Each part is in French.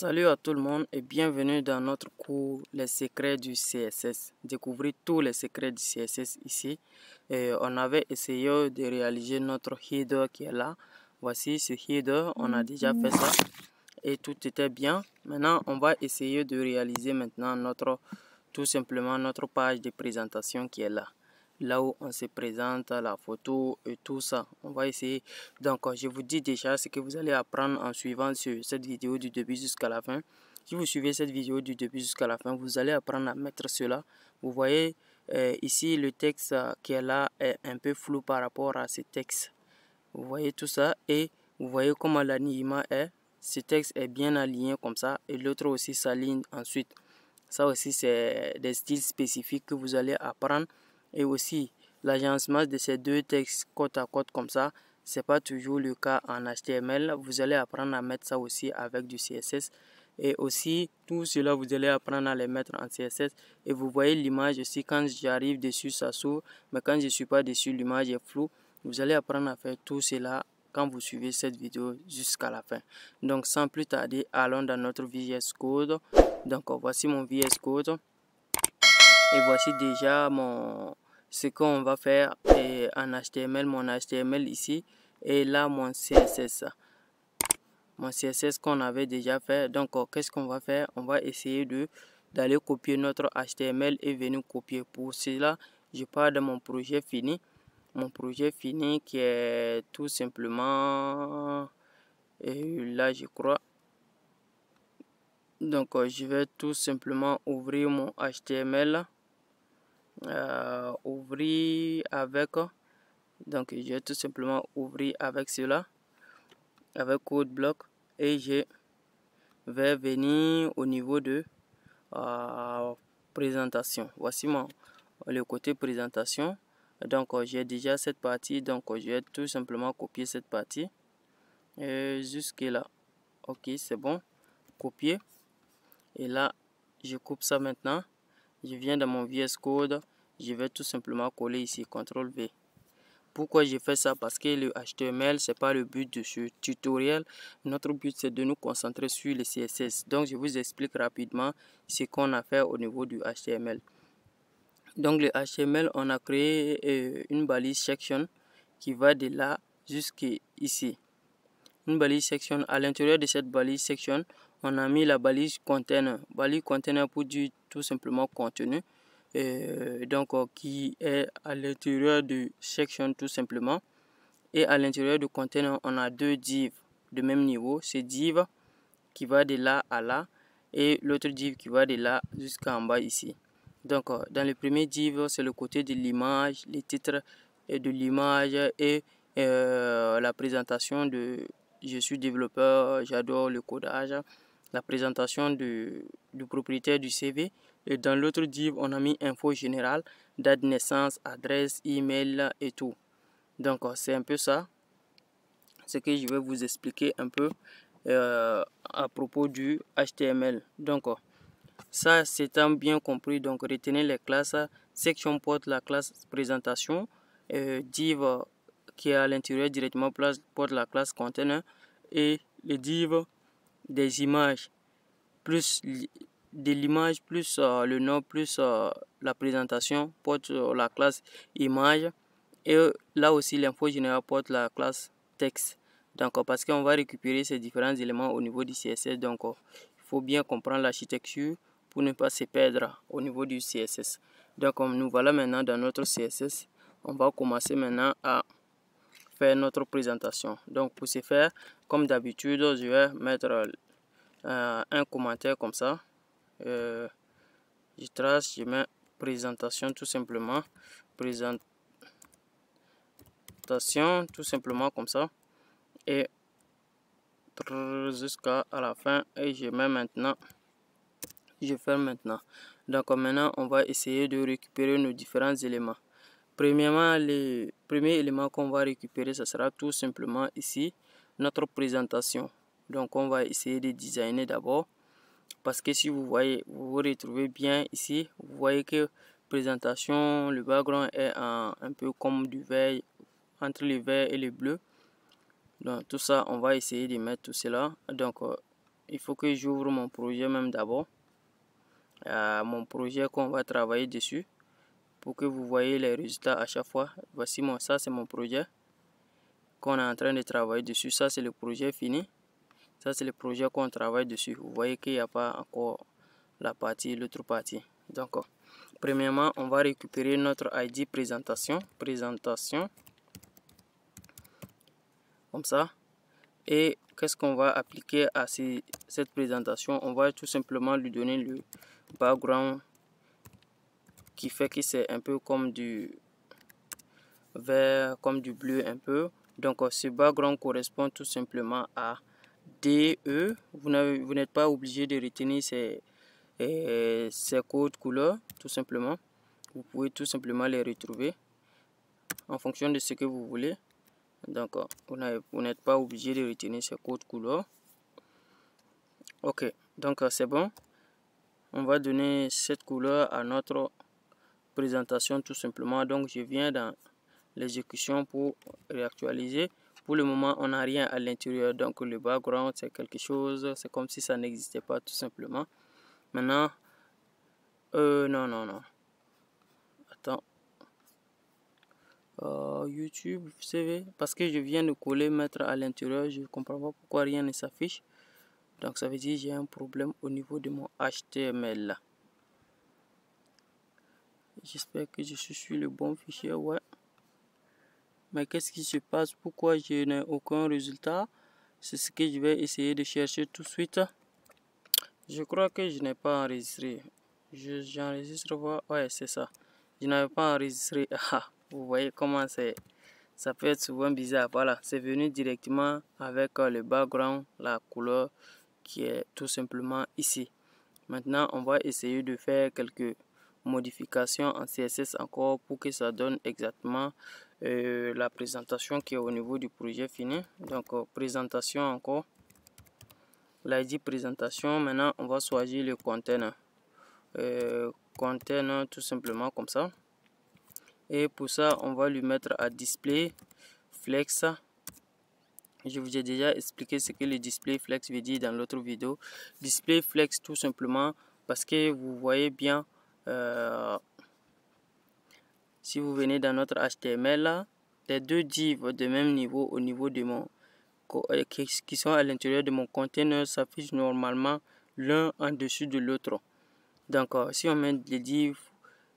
Salut à tout le monde et bienvenue dans notre cours Les secrets du CSS. Découvrez tous les secrets du CSS ici. Et on avait essayé de réaliser notre header qui est là. Voici ce header, on a déjà fait ça et tout était bien. Maintenant, on va essayer de réaliser maintenant tout simplement notre page de présentation qui est là. Là où on se présente, la photo et tout ça. On va essayer. Donc, je vous dis déjà ce que vous allez apprendre en suivant cette vidéo du début jusqu'à la fin. Si vous suivez cette vidéo du début jusqu'à la fin, vous allez apprendre à mettre cela. Vous voyez ici le texte qui est là est un peu flou par rapport à ce texte. Vous voyez tout ça et vous voyez comment l'alignement est. Ce texte est bien aligné comme ça et l'autre aussi s'aligne ensuite. Ça aussi, c'est des styles spécifiques que vous allez apprendre. Et aussi, l'agencement de ces deux textes côte à côte comme ça, c'est pas toujours le cas en HTML. Vous allez apprendre à mettre ça aussi avec du CSS. Et aussi, tout cela, vous allez apprendre à les mettre en CSS. Et vous voyez l'image aussi, quand j'arrive dessus, ça s'ouvre. Mais quand je ne suis pas dessus, l'image est floue. Vous allez apprendre à faire tout cela quand vous suivez cette vidéo jusqu'à la fin. Donc, sans plus tarder, allons dans notre VS Code. Donc, voici mon VS Code. Et voici déjà ce qu'on va faire en HTML, mon HTML ici. Et là, mon CSS. Mon CSS qu'on avait déjà fait. Donc, qu'est-ce qu'on va faire? On va essayer d'aller copier notre HTML et venir copier. Pour cela, je pars de mon projet fini. Mon projet fini qui est tout simplement là, je crois. Donc, je vais tout simplement ouvrir mon HTML. Ouvrir avec. Donc, je vais tout simplement ouvrir avec cela. Avec code block. Et je vais venir au niveau de présentation. Voici le côté présentation. Donc, j'ai déjà cette partie. Donc, je vais tout simplement copier cette partie. Jusque là. Ok, c'est bon. Copier. Et là, je coupe ça maintenant. Je viens dans mon VS Code. Je vais tout simplement coller ici. CTRL V. Pourquoi j'ai fait ça? Parce que le HTML, ce n'est pas le but de ce tutoriel. Notre but, c'est de nous concentrer sur le CSS. Donc, je vous explique rapidement ce qu'on a fait au niveau du HTML. Donc, le HTML, on a créé une balise section qui va de là jusqu'ici. Une balise section. À l'intérieur de cette balise section, on a mis la balise container. Balise container pour dire tout simplement contenu. Donc, qui est à l'intérieur de section tout simplement. Et à l'intérieur du container, on a deux divs de même niveau. C'est div qui va de là à là. Et l'autre div qui va de là jusqu'en bas ici. Donc, dans le premier div, c'est le côté de l'image, les titres de l'image et la présentation de je suis développeur, j'adore le codage, la présentation du propriétaire du CV. Et dans l'autre div, on a mis info générale, date de naissance, adresse, email et tout. Donc, c'est un peu ça. Ce que je vais vous expliquer un peu à propos du HTML. Donc, ça, c'est un bien compris. Donc, retenez les classes. Section porte la classe présentation. Div qui est à l'intérieur directement porte la classe container. Et le div des images plus de l'image plus le nom plus la présentation porte la classe image. Et là aussi, l'info générale porte la classe texte. Donc, parce qu'on va récupérer ces différents éléments au niveau du CSS. Donc, il faut bien comprendre l'architecture pour ne pas se perdre au niveau du CSS. Donc, nous voilà maintenant dans notre CSS. On va commencer maintenant à faire notre présentation. Donc, pour ce faire, comme d'habitude, je vais mettre un commentaire comme ça. Je trace, je mets présentation tout simplement. Présentation tout simplement comme ça. Et jusqu'à la fin. Et je mets maintenant. Je ferme maintenant. Donc maintenant, on va essayer de récupérer nos différents éléments. Premièrement, le premier élément qu'on va récupérer, ce sera tout simplement ici, notre présentation. Donc on va essayer de designer d'abord. Parce que si vous voyez, vous vous retrouvez bien ici, vous voyez que présentation, le background est un peu comme du vert, entre le vert et le bleu. Donc tout ça, on va essayer de mettre tout cela. Donc il faut que j'ouvre mon projet même d'abord. Mon projet qu'on va travailler dessus pour que vous voyez les résultats à chaque fois. Voici ça c'est mon projet qu'on est en train de travailler dessus. Ça c'est le projet fini. Ça c'est le projet qu'on travaille dessus. Vous voyez qu'il n'y a pas encore l'autre partie. Donc premièrement on va récupérer notre ID présentation comme ça. Et qu'est-ce qu'on va appliquer à cette présentation? On va tout simplement lui donner le background qui fait que c'est un peu comme du vert, comme du bleu un peu. Donc ce background correspond tout simplement à DE. Vous n'êtes pas obligé de retenir ces codes couleurs, tout simplement. Vous pouvez tout simplement les retrouver en fonction de ce que vous voulez. Donc vous n'êtes pas obligé de retenir ces codes couleurs. Ok, donc c'est bon. On va donner cette couleur à notre présentation tout simplement. Donc je viens dans l'exécution pour réactualiser. Pour le moment on n'a rien à l'intérieur, donc le background c'est quelque chose, c'est comme si ça n'existait pas tout simplement. Maintenant non, attends, YouTube, vous savez, parce que je viens de coller, mettre à l'intérieur, je ne comprends pas pourquoi rien ne s'affiche. Donc ça veut dire que j'ai un problème au niveau de mon HTML. J'espère que je suis sur le bon fichier, ouais. Mais qu'est-ce qui se passe? Pourquoi je n'ai aucun résultat? C'est ce que je vais essayer de chercher tout de suite. Je crois que je n'ai pas enregistré. J'enregistre, ouais, c'est ça. Je n'avais pas enregistré. Vous voyez comment ça peut être souvent bizarre. Voilà, c'est venu directement avec le background, la couleur qui est tout simplement ici. Maintenant, on va essayer de faire quelques modifications en CSS encore pour que ça donne exactement la présentation qui est au niveau du projet fini. Donc, présentation encore. L'ID présentation. Maintenant, on va choisir le container. Container tout simplement comme ça. Et pour ça, on va lui mettre à display flex. Je vous ai déjà expliqué ce que le display flex veut dire dans l'autre vidéo. Display flex tout simplement parce que vous voyez bien, si vous venez dans notre HTML là, les deux divs de même niveau au niveau de mon qui sont à l'intérieur de mon container s'affichent normalement l'un en dessus de l'autre. Donc si on met les divs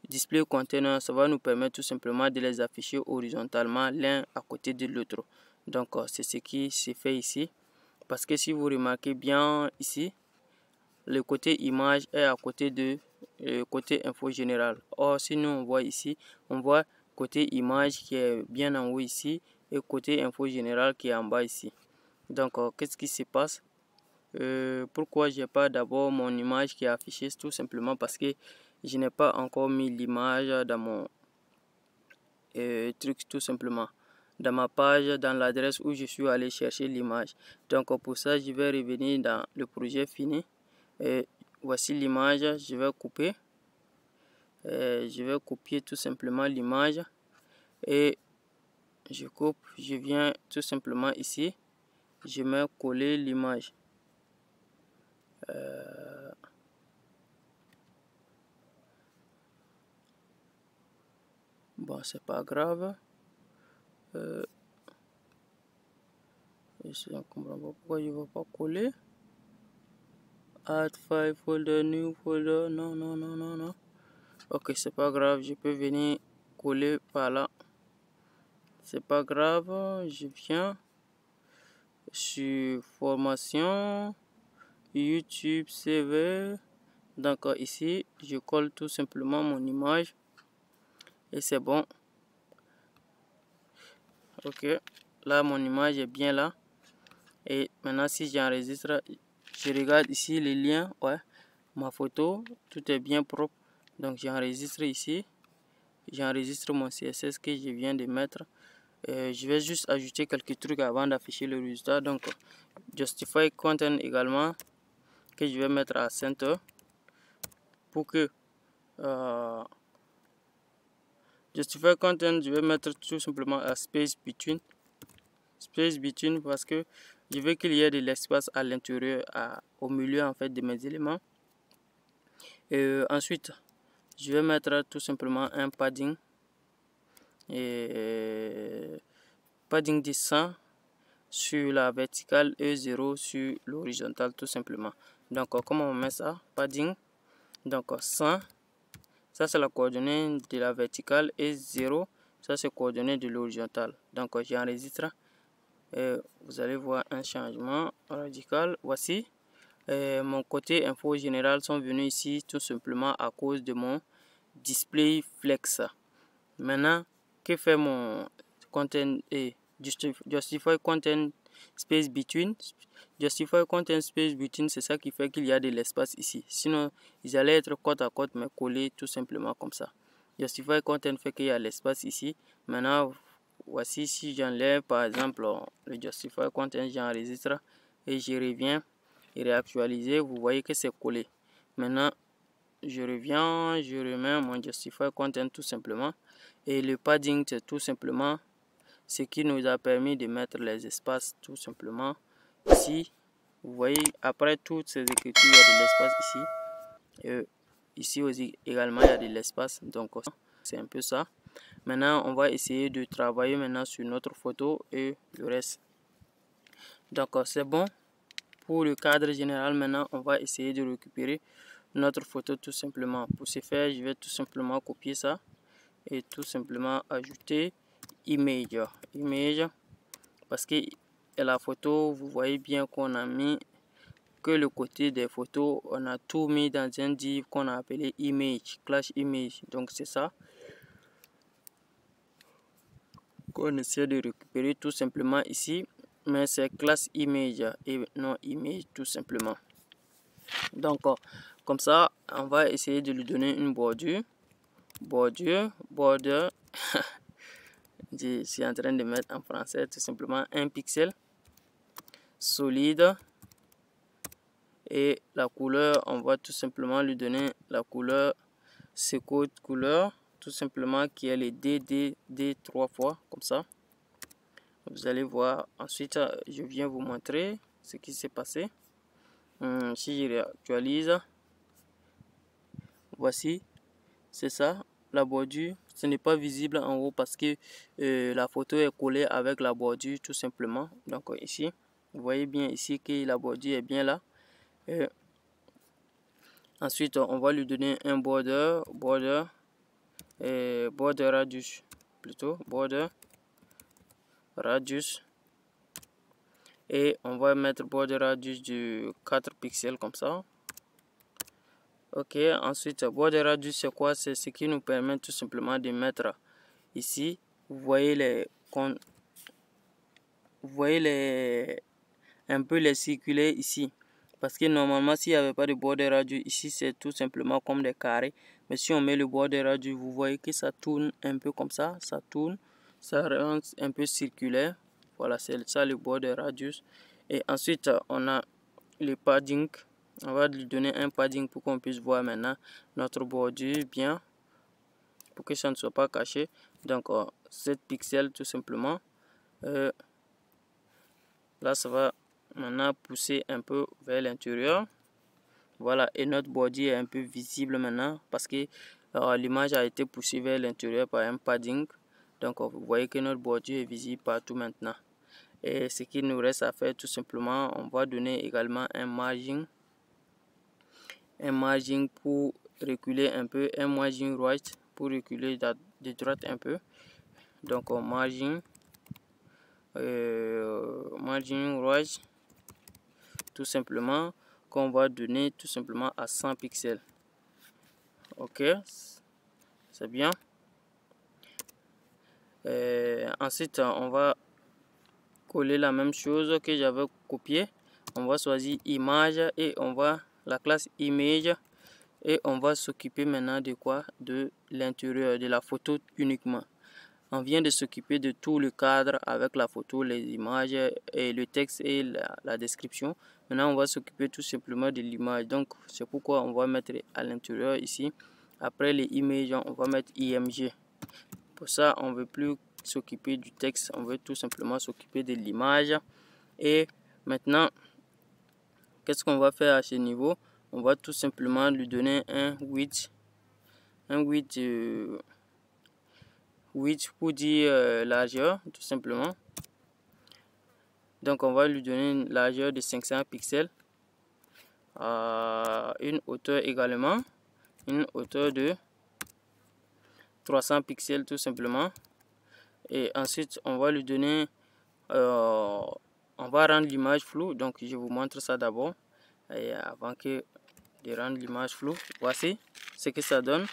display container, ça va nous permettre tout simplement de les afficher horizontalement l'un à côté de l'autre. Donc c'est ce qui se fait ici, parce que si vous remarquez bien ici, le côté image est à côté de côté info général. Or si nous on voit ici, on voit côté image qui est bien en haut ici et côté info général qui est en bas ici. Donc qu'est-ce qui se passe? Pourquoi j'ai pas d'abord mon image qui est affichée? Tout simplement parce que je n'ai pas encore mis l'image dans mon truc, tout simplement dans ma page, dans l'adresse où je suis allé chercher l'image. Donc pour ça je vais revenir dans le projet fini et voici l'image. Je vais couper, je vais copier tout simplement l'image et je coupe, je viens tout simplement ici, je mets coller l'image. Bon, c'est pas grave. Je ne comprends pas pourquoi je ne vais pas coller. Add file folder, new folder. Non. Ok, c'est pas grave. Je peux venir coller par là. C'est pas grave. Je viens sur formation, YouTube CV. Donc ici, je colle tout simplement mon image. Et c'est bon. Ok, là mon image est bien là. Et maintenant si j'enregistre, je regarde ici les liens, ouais, ma photo, tout est bien propre. Donc j'enregistre ici, j'enregistre mon CSS que je viens de mettre. Je vais juste ajouter quelques trucs avant d'afficher le résultat. Donc justify content également, que je vais mettre à center pour que justify content, je vais mettre tout simplement à space between parce que je veux qu'il y ait de l'espace à l'intérieur, au milieu en fait de mes éléments. Et ensuite, je vais mettre tout simplement un padding. Padding de 100 sur la verticale et 0 sur l'horizontale tout simplement. Donc comment on met ça? Padding, donc 100, ça c'est la coordonnée de la verticale, et 0, ça c'est coordonnée de l'horizontale. Donc j'enregistre et vous allez voir un changement radical. Voici mon côté info général sont venus ici tout simplement à cause de mon display flex. Maintenant, que fait mon content et justify content space between? Justify content space between, c'est ça qui fait qu'il y a de l'espace ici. Sinon, ils allaient être côte à côte, mais collés tout simplement comme ça. Justify content fait qu'il y a l'espace ici. Maintenant, voici si j'enlève par exemple le justify content, j'enregistre et je reviens et réactualiser, vous voyez que c'est collé. Maintenant, je reviens, je remets mon justify content tout simplement. Et le padding, c'est tout simplement ce qui nous a permis de mettre les espaces tout simplement ici. Vous voyez, après toutes ces écritures, il y a de l'espace ici. Et ici aussi également, il y a de l'espace. Donc, c'est un peu ça. Maintenant, on va essayer de travailler maintenant sur notre photo et le reste. Donc, c'est bon. Pour le cadre général, maintenant, on va essayer de récupérer notre photo tout simplement. Pour ce faire, je vais tout simplement copier ça et tout simplement ajouter image parce que la photo, vous voyez bien qu'on a mis que le côté des photos, on a tout mis dans un div qu'on a appelé image, clash image. Donc c'est ça qu'on essaie de récupérer tout simplement ici, mais c'est classe image et non image tout simplement. Donc comme ça, on va essayer de lui donner une bordure. Border je suis en train de mettre en français tout simplement un pixel solide, et la couleur, on va tout simplement lui donner la couleur code couleur tout simplement qui est les DD 3 fois comme ça. Vous allez voir. Ensuite je viens vous montrer ce qui s'est passé. Si je réactualise, voici, c'est ça la bordure. Ce n'est pas visible en haut parce que la photo est collée avec la bordure tout simplement. Donc ici, vous voyez bien ici que la bordure est bien là. Ensuite, on va lui donner un border radius, plutôt border radius, et on va mettre border radius de 4 pixels comme ça. Ok, ensuite border radius c'est quoi? C'est ce qui nous permet tout simplement de mettre ici, vous voyez un peu les circulaires ici, parce que normalement s'il n'y avait pas de border radius ici, c'est tout simplement comme des carrés. Mais si on met le border radius, vous voyez que ça tourne un peu comme ça, ça tourne, ça rend un peu circulaire. Voilà, c'est ça le border radius. Et ensuite on a le padding. On va lui donner un padding pour qu'on puisse voir maintenant notre bordure bien, pour que ça ne soit pas caché. Donc 7 pixels tout simplement. Là ça va maintenant pousser un peu vers l'intérieur. Voilà, et notre bordure est un peu visible maintenant parce que l'image a été poussée vers l'intérieur par un padding. Donc vous voyez que notre bordure est visible partout maintenant. Et ce qu'il nous reste à faire tout simplement, on va donner également un margin pour reculer un peu, un margin right pour reculer de droite un peu. Donc margin right tout simplement, qu'on va donner tout simplement à 100 pixels. Ok, c'est bien. Ensuite on va coller la même chose que j'avais copié. On va choisir image et on va la classe image, et on va s'occuper maintenant de quoi? De l'intérieur de la photo uniquement. On vient de s'occuper de tout le cadre avec la photo, les images et le texte et la description. Maintenant on va s'occuper tout simplement de l'image. Donc c'est pourquoi on va mettre à l'intérieur ici, après les images, on va mettre img. Pour ça on veut plus s'occuper du texte, on veut tout simplement s'occuper de l'image. Et Maintenant, qu'est-ce qu'on va faire à ce niveau? On va tout simplement lui donner un width pour dire largeur, tout simplement. Donc on va lui donner une largeur de 500 pixels, une hauteur également, une hauteur de 300 pixels tout simplement. Et ensuite on va lui donner, on va rendre l'image floue. Donc je vous montre ça d'abord, et avant de rendre l'image floue, voici ce que ça donne.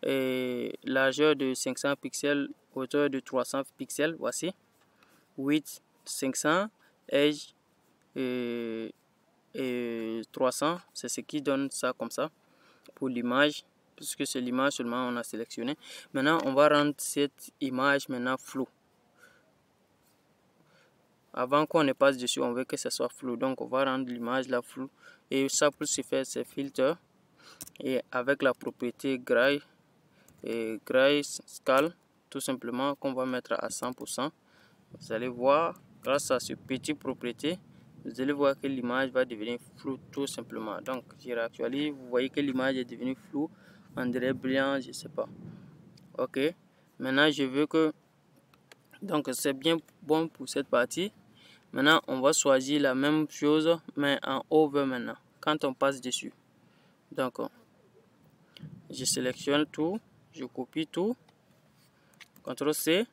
Et largeur de 500 pixels, hauteur de 300 pixels, voici, width 500, edge et 300, c'est ce qui donne ça comme ça pour l'image, puisque c'est l'image seulement on a sélectionné. Maintenant on va rendre cette image maintenant floue. Avant qu'on ne passe dessus, on veut que ce soit flou, donc on va rendre l'image là floue, et ça pour se faire c'est filter, et avec la propriété gray et grayscale tout simplement qu'on va mettre à 100%. Vous allez voir, grâce à cette petite propriété, vous allez voir que l'image va devenir floue tout simplement. Donc je réactualise, vous voyez que l'image est devenue floue, on dirait brillant, je sais pas. Ok, maintenant je veux que, donc c'est bien bon pour cette partie. Maintenant on va choisir la même chose mais en over maintenant quand on passe dessus. Donc je sélectionne tout, je copie tout, CTRL C,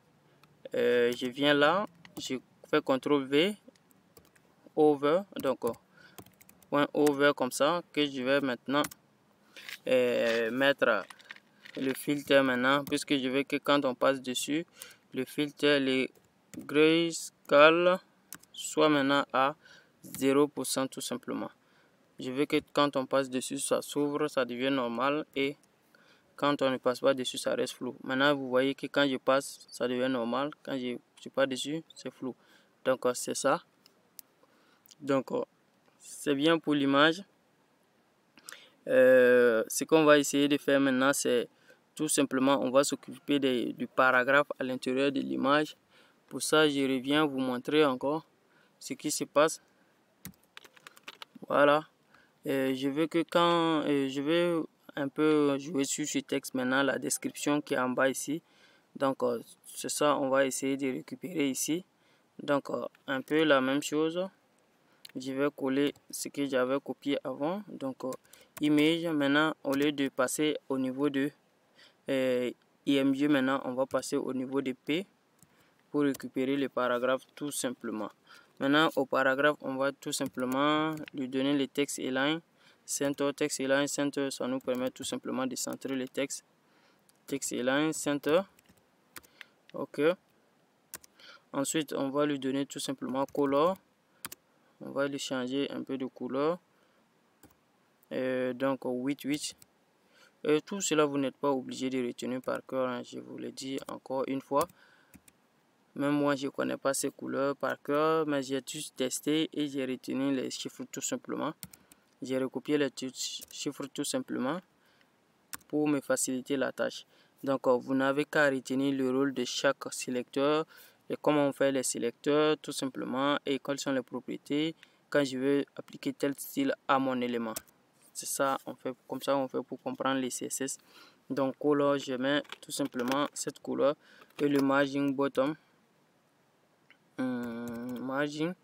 je viens là, je fais CTRL V, over, donc point over comme ça, que je vais maintenant mettre le filtre maintenant, puisque je veux que quand on passe dessus, le filtre, les grayscale soit maintenant à 0% tout simplement. Je veux que quand on passe dessus, ça s'ouvre, ça devient normal, et quand on ne passe pas dessus, ça reste flou. Maintenant, vous voyez que quand je passe, ça devient normal. Quand je suis pas dessus, c'est flou. Donc, c'est ça. Donc, c'est bien pour l'image. Ce qu'on va essayer de faire maintenant, c'est tout simplement, on va s'occuper du paragraphe à l'intérieur de l'image. Pour ça, je reviens vous montrer encore ce qui se passe. Voilà. Je veux que quand je vais un peu jouer sur ce texte maintenant, la description qui est en bas ici. Donc c'est ça, on va essayer de récupérer ici. Donc un peu la même chose. Je vais coller ce que j'avais copié avant. Donc image, maintenant au lieu de passer au niveau de IMG, maintenant on va passer au niveau de P pour récupérer le paragraphe tout simplement. Maintenant au paragraphe, on va tout simplement lui donner le texte align center. Text align center, ça nous permet tout simplement de centrer le texte. Text align center. Ok. Ensuite on va lui donner tout simplement color. On va lui changer un peu de couleur. Donc 8. Tout cela vous n'êtes pas obligé de retenir par cœur, hein, je vous le dis encore une fois. Même moi je connais pas ces couleurs par cœur, mais j'ai juste testé et j'ai retenu les chiffres tout simplement. J'ai recopié les chiffres tout simplement pour me faciliter la tâche. Donc vous n'avez qu'à retenir le rôle de chaque sélecteur et comment on fait les sélecteurs tout simplement, et quelles sont les propriétés quand je veux appliquer tel style à mon élément. C'est ça, on fait comme ça, on fait pour comprendre les CSS. Donc color, je mets tout simplement cette couleur, et le margin bottom. Margin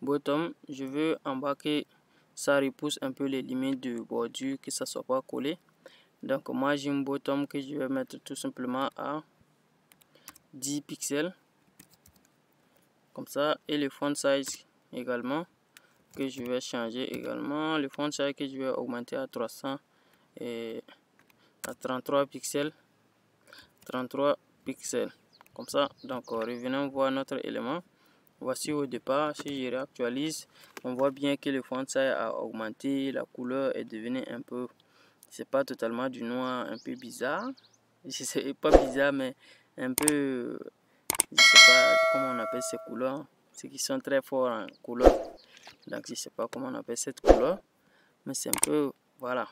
bottom, je veux embarquer, ça repousse un peu les limites de bordure, que ça soit pas collé. Donc margin bottom que je vais mettre tout simplement à 10 pixels comme ça, et le font size également que je vais changer également, le font size que je vais augmenter à 300 et à 33 pixels comme ça. Donc revenons voir notre élément. Voici au départ, si je réactualise, on voit bien que le font size a augmenté, la couleur est devenue un peu, c'est pas totalement du noir, un peu bizarre, je sais pas bizarre, mais un peu, je sais pas comment on appelle ces couleurs, ceux qui sont très forts en couleur. Donc je sais pas comment on appelle cette couleur, mais c'est un peu, voilà,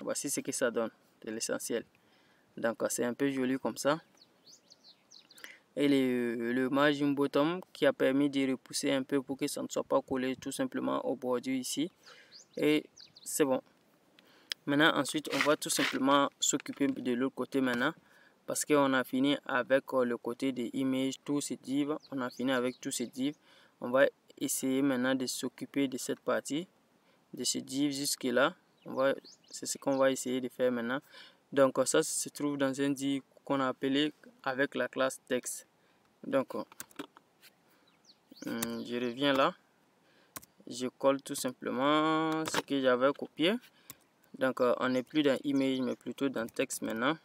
voici ce que ça donne, c'est l'essentiel. Donc c'est un peu joli comme ça. et le margin bottom qui a permis de repousser un peu pour que ça ne soit pas collé tout simplement au bordure ici. Et c'est bon. Maintenant, ensuite, on va tout simplement s'occuper de l'autre côté maintenant. Parce qu'on a fini avec le côté des images, tous ces divs. On a fini avec tous ces divs. On va essayer maintenant de s'occuper de cette partie, de ce div jusque là. C'est ce qu'on va essayer de faire maintenant. Donc ça se trouve dans un div qu'on a appelé avec la classe text. Donc je reviens là. Je colle tout simplement ce que j'avais copié. Donc on n'est plus dans image mais plutôt dans texte maintenant.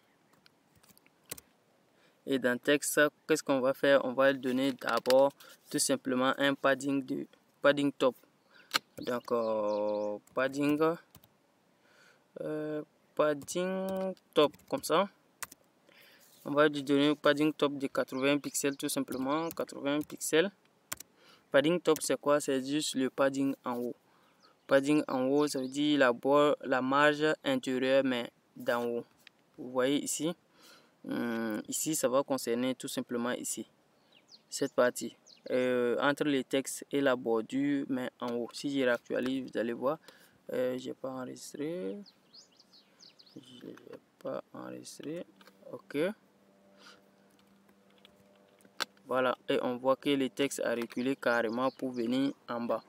Et dans texte, qu'est-ce qu'on va faire? On va donner d'abord tout simplement un padding top. Donc padding top comme ça. On va lui donner padding top de 80 pixels tout simplement, 80 pixels. Padding top c'est quoi? C'est juste le padding en haut. Padding en haut, ça veut dire la marge intérieure mais d'en haut. Vous voyez ici. Ici, ça va concerner tout simplement ici, cette partie, entre les textes et la bordure, mais en haut. Si je réactualise, vous allez voir, j'ai pas enregistré, ok, voilà, et on voit que le texte a reculé carrément pour venir en bas.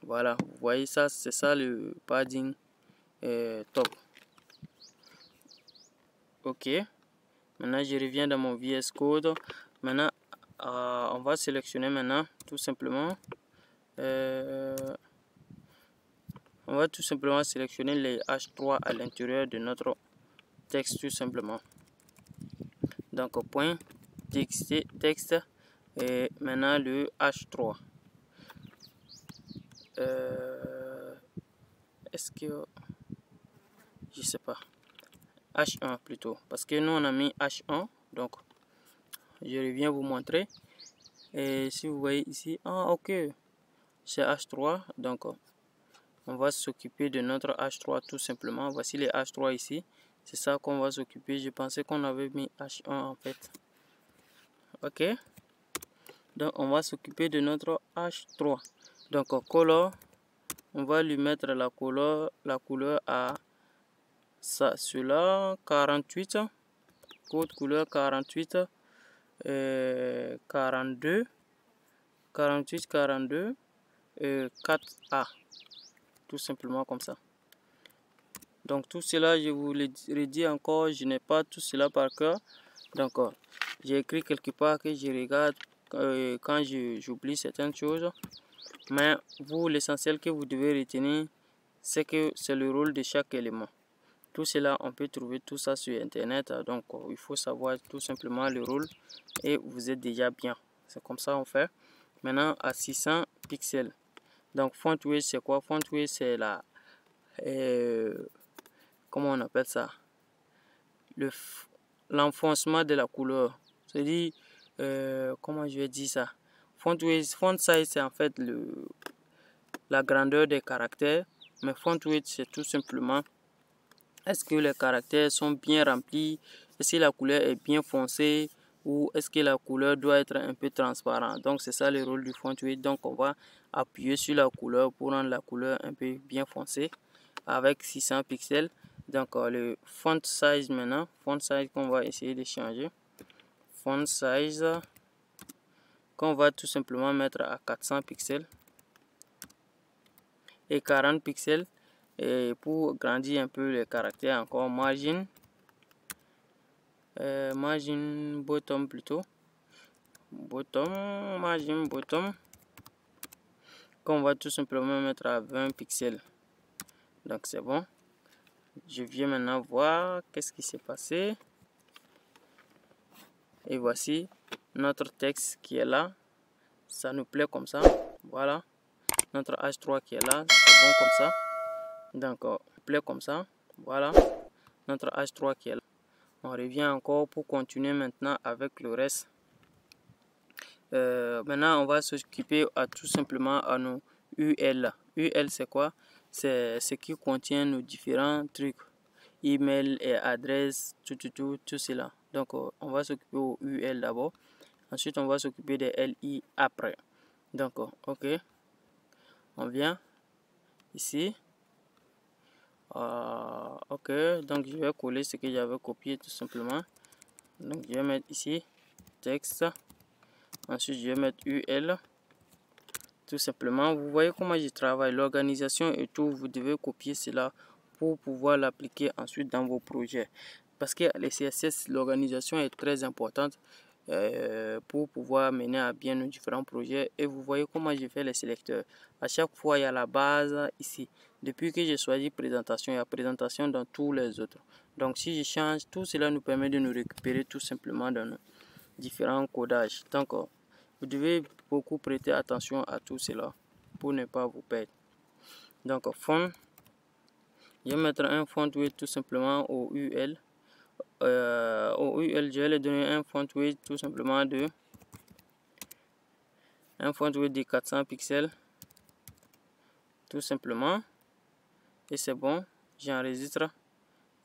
Voilà, vous voyez ça, c'est ça le padding top. Ok. Maintenant, je reviens dans mon VS Code. Maintenant, on va sélectionner maintenant tout simplement. On va tout simplement sélectionner les H3 à l'intérieur de notre texte tout simplement. Donc, point texte et maintenant le H3. Est-ce que je sais pas. H1 plutôt, parce que nous on a mis H1, donc je reviens vous montrer. Et si vous voyez ici, ok, c'est H3, donc on va s'occuper de notre H3 tout simplement. Voici les H3 ici, c'est ça qu'on va s'occuper. Je pensais qu'on avait mis H1 en fait. Ok, donc on va s'occuper de notre H3. Donc color, on va lui mettre la couleur à ça, celui-là 48, code couleur 48, 42, 48, 42, 4A, tout simplement comme ça. Donc tout cela, je vous le redis encore, je n'ai pas tout cela par cœur. Donc j'ai écrit quelque part que je regarde quand j'oublie certaines choses. Mais vous, l'essentiel que vous devez retenir, c'est que c'est le rôle de chaque élément. Tout cela, on peut trouver tout ça sur internet. Donc il faut savoir tout simplement le rôle et vous êtes déjà bien. C'est comme ça on fait. Maintenant à 600 pixels. Donc font weight c'est quoi? Font weight c'est la comment on appelle ça? L'enfoncement de la couleur. C'est-à-dire comment je vais dire ça? Font size c'est en fait la grandeur des caractères. Mais font weight c'est tout simplement est-ce que les caractères sont bien remplis? Est-ce que la couleur est bien foncée? Ou est-ce que la couleur doit être un peu transparente? Donc c'est ça le rôle du font weight. Donc on va appuyer sur la couleur pour rendre la couleur un peu bien foncée avec 600 pixels. Donc le font size maintenant, font size qu'on va essayer de changer. Font size qu'on va tout simplement mettre à 400 pixels et 40 pixels. Et pour grandir un peu les caractères encore, margin bottom plutôt, margin bottom qu'on va tout simplement mettre à 20 pixels. Donc c'est bon. Je viens maintenant voir qu'est-ce qui s'est passé. Et voici notre texte qui est là. Ça nous plaît comme ça. Voilà. Notre H3 qui est là. C'est bon comme ça. Donc plaît comme ça. Voilà. Notre H3 qui est là. On revient encore pour continuer maintenant avec le reste. Maintenant on va s'occuper tout simplement à nos UL. UL c'est quoi? C'est ce qui contient nos différents trucs. Email et adresse, tout cela. Donc on va s'occuper au UL d'abord. Ensuite, on va s'occuper des LI après. Donc, ok. On vient ici. Ok, donc je vais coller ce que j'avais copié tout simplement. Donc, je vais mettre ici texte. Ensuite, je vais mettre UL. Tout simplement, vous voyez comment je travaille, l'organisation et tout. Vous devez copier cela pour pouvoir l'appliquer ensuite dans vos projets. Parce que les CSS, l'organisation est très importante pour pouvoir mener à bien nos différents projets. Et vous voyez comment je fais les sélecteurs. À chaque fois, il y a la base ici. Depuis que j'ai choisi présentation, il y a présentation dans tous les autres. Donc, si je change, tout cela nous permet de nous récupérer tout simplement dans nos différents codages. Donc, vous devez beaucoup prêter attention à tout cela pour ne pas vous perdre. Donc, fond, je vais mettre un font weight tout simplement au UL. Au UL, je vais lui donner un font weight tout simplement de 400 pixels. Tout simplement. Et c'est bon. J'enregistre.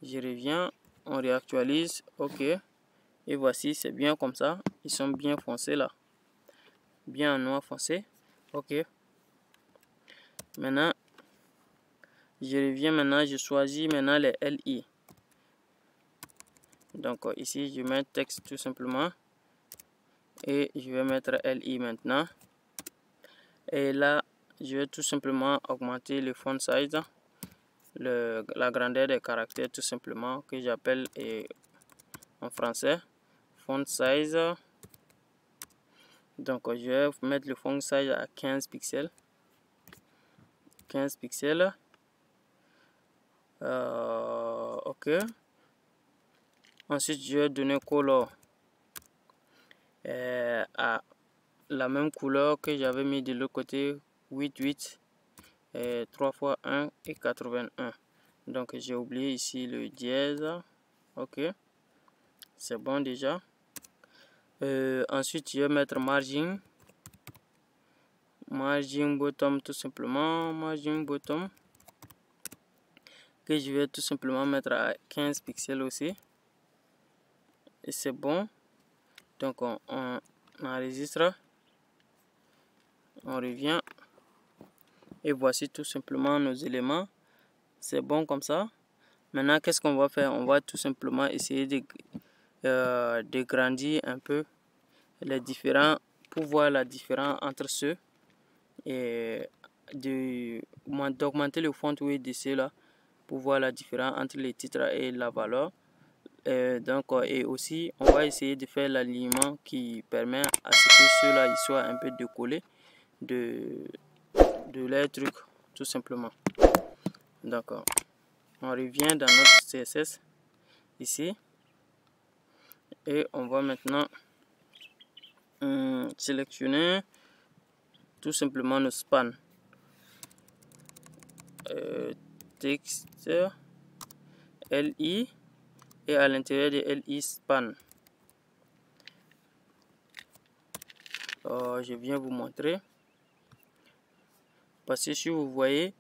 Je reviens. On réactualise. OK. Et voici, c'est bien comme ça. Ils sont bien foncés là. Bien en noir foncé. OK. Maintenant, je reviens maintenant. Je choisis maintenant les LI. Donc ici, je mets texte tout simplement. Et je vais mettre LI maintenant. Et là, je vais tout simplement augmenter le font size. La grandeur des caractères tout simplement, que j'appelle en français font size. Donc je vais mettre le font size à 15 pixels. 15 pixels. OK. Ensuite, je vais donner color à la même couleur que j'avais mis de l'autre côté, 88, 3 fois 1 et 81. Donc j'ai oublié ici le dièse. OK, c'est bon déjà. Ensuite, je vais mettre margin bottom tout simplement, margin bottom, que je vais tout simplement mettre à 15 pixels aussi. Et c'est bon. Donc on enregistre, on revient et voici tout simplement nos éléments. C'est bon comme ça. Maintenant, qu'est-ce qu'on va faire? On va tout simplement essayer de grandir un peu les différents pour voir la différence entre ceux et d'augmenter le font weight de ceux-là pour voir la différence entre les titres et la valeur. Et aussi, on va essayer de faire l'alignement qui permet à ce que ceux-là soient un peu décollés de leurs trucs, tout simplement. D'accord. On revient dans notre CSS ici et on va maintenant sélectionner tout simplement le span. Texte LI et à l'intérieur de LI span. Je viens vous montrer. Parce que si vous voyez,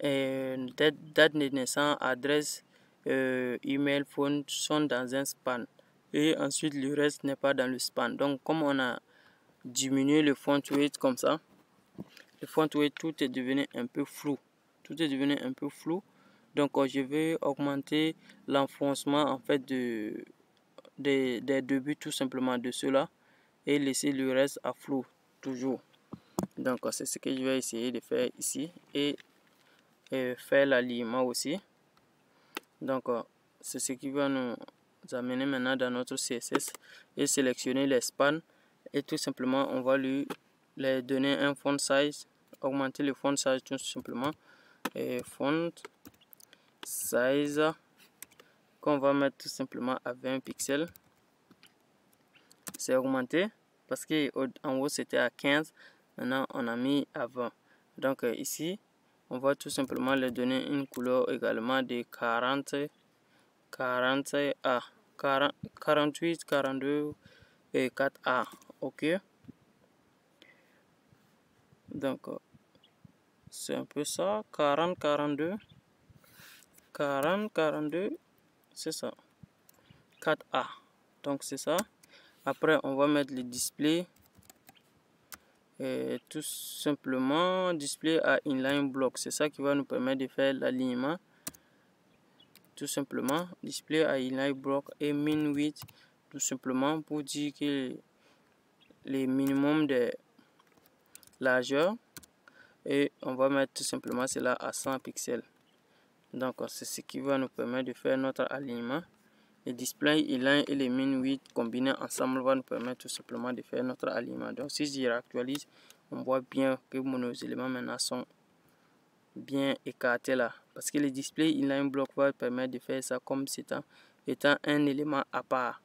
date de naissance, adresse, email, phone sont dans un span. Et ensuite, le reste n'est pas dans le span. Donc, comme on a diminué le font weight comme ça, le font weight, tout est devenu un peu flou. Tout est devenu un peu flou. Donc, je vais augmenter l'enfoncement en fait des débuts tout simplement de cela et laisser le reste à flou toujours. Donc, c'est ce que je vais essayer de faire ici et faire l'alignement aussi. Donc, c'est ce qui va nous amener maintenant dans notre CSS et sélectionner les spans. Et tout simplement, on va lui donner un font size, augmenter le font size tout simplement. Et font size qu'on va mettre tout simplement à 20 pixels. C'est augmenté parce que en haut c'était à 15. Maintenant, on a mis à 20. Donc, ici, on va tout simplement leur donner une couleur également de 48, 42 et 4A. OK. Donc, c'est un peu ça. 40, 42. 40, 42. C'est ça. 4A. Donc, c'est ça. Après, on va mettre le display. Et tout simplement, display à inline block. C'est ça qui va nous permettre de faire l'alignement. Tout simplement, display à inline block et min width. Tout simplement pour dire que les minimum de largeur. Et on va mettre tout simplement cela à 100 pixels. Donc, c'est ce qui va nous permettre de faire notre alignement. Les display inline et les min width combinés ensemble va nous permettre tout simplement de faire notre alignement. Donc si je réactualise, on voit bien que nos éléments maintenant sont bien écartés là. Parce que le display inline block va permettre de faire ça comme étant un élément à part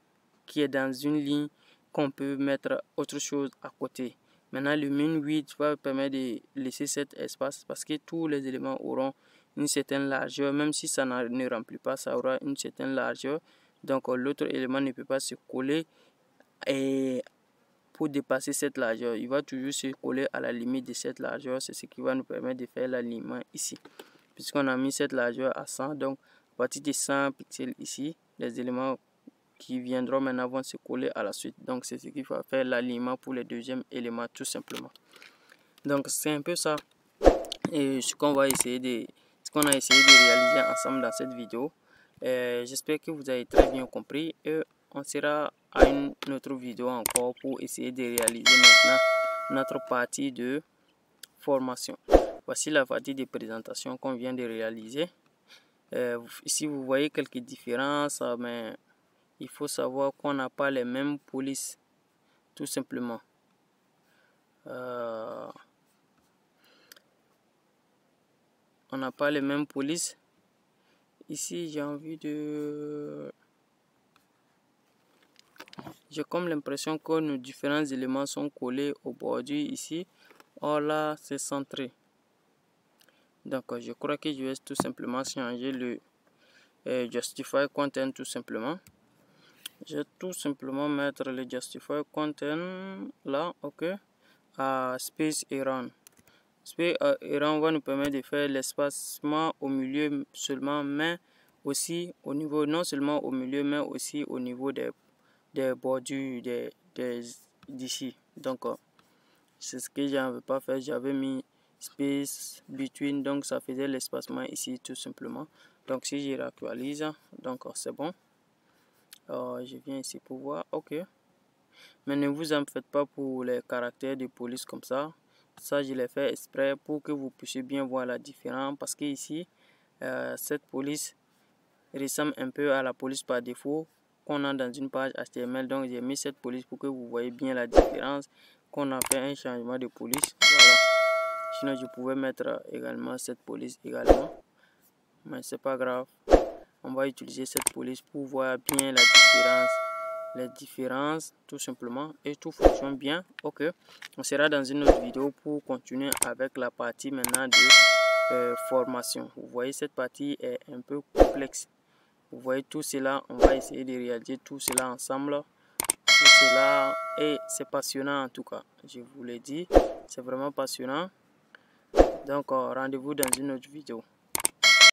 qui est dans une ligne qu'on peut mettre autre chose à côté. Maintenant le min width va permettre de laisser cet espace parce que tous les éléments auront une certaine largeur. Même si ça ne remplit pas, ça aura une certaine largeur. Donc l'autre élément ne peut pas se coller et pour dépasser cette largeur. Il va toujours se coller à la limite de cette largeur. C'est ce qui va nous permettre de faire l'alignement ici. Puisqu'on a mis cette largeur à 100, donc à partir de 100 pixels ici, les éléments qui viendront maintenant vont se coller à la suite. Donc c'est ce qui va faire l'alignement pour le deuxième élément tout simplement. Donc c'est un peu ça et ce qu'on a essayé de réaliser ensemble dans cette vidéo. J'espère que vous avez très bien compris et on sera à une autre vidéo encore pour essayer de réaliser maintenant notre partie de formation. Voici la partie de présentation qu'on vient de réaliser. Ici vous voyez quelques différences, mais il faut savoir qu'on n'a pas les mêmes polices tout simplement. On n'a pas les mêmes polices. Ici j'ai envie de... J'ai comme l'impression que nos différents éléments sont collés au bordure ici. Or là c'est centré. Donc je crois que je vais tout simplement changer le justify content tout simplement. Je vais tout simplement mettre le justify content là, ok, à space around. Space around va nous permettre de faire l'espacement au milieu seulement, mais aussi au niveau, non seulement au milieu, mais aussi au niveau des bordures d'ici. Donc c'est ce que j'avais pas fait. J'avais mis space between, donc ça faisait l'espacement ici tout simplement. Donc si je réactualise, donc c'est bon. Je viens ici pour voir, ok. Mais ne vous en faites pas pour les caractères de police comme ça. Ça je l'ai fait exprès pour que vous puissiez bien voir la différence, parce que ici cette police ressemble un peu à la police par défaut qu'on a dans une page HTML. Donc j'ai mis cette police pour que vous voyez bien la différence, qu'on a fait un changement de police. Voilà. Sinon je pouvais mettre également cette police également, mais c'est pas grave. On va utiliser cette police pour voir bien la différence, les différences tout simplement, et tout fonctionne bien. Ok, on sera dans une autre vidéo pour continuer avec la partie maintenant de formation. Vous voyez, cette partie est un peu complexe. Vous voyez tout cela, on va essayer de réaliser tout cela ensemble. Tout cela, et c'est passionnant en tout cas, je vous l'ai dit, c'est vraiment passionnant. Donc rendez-vous dans une autre vidéo.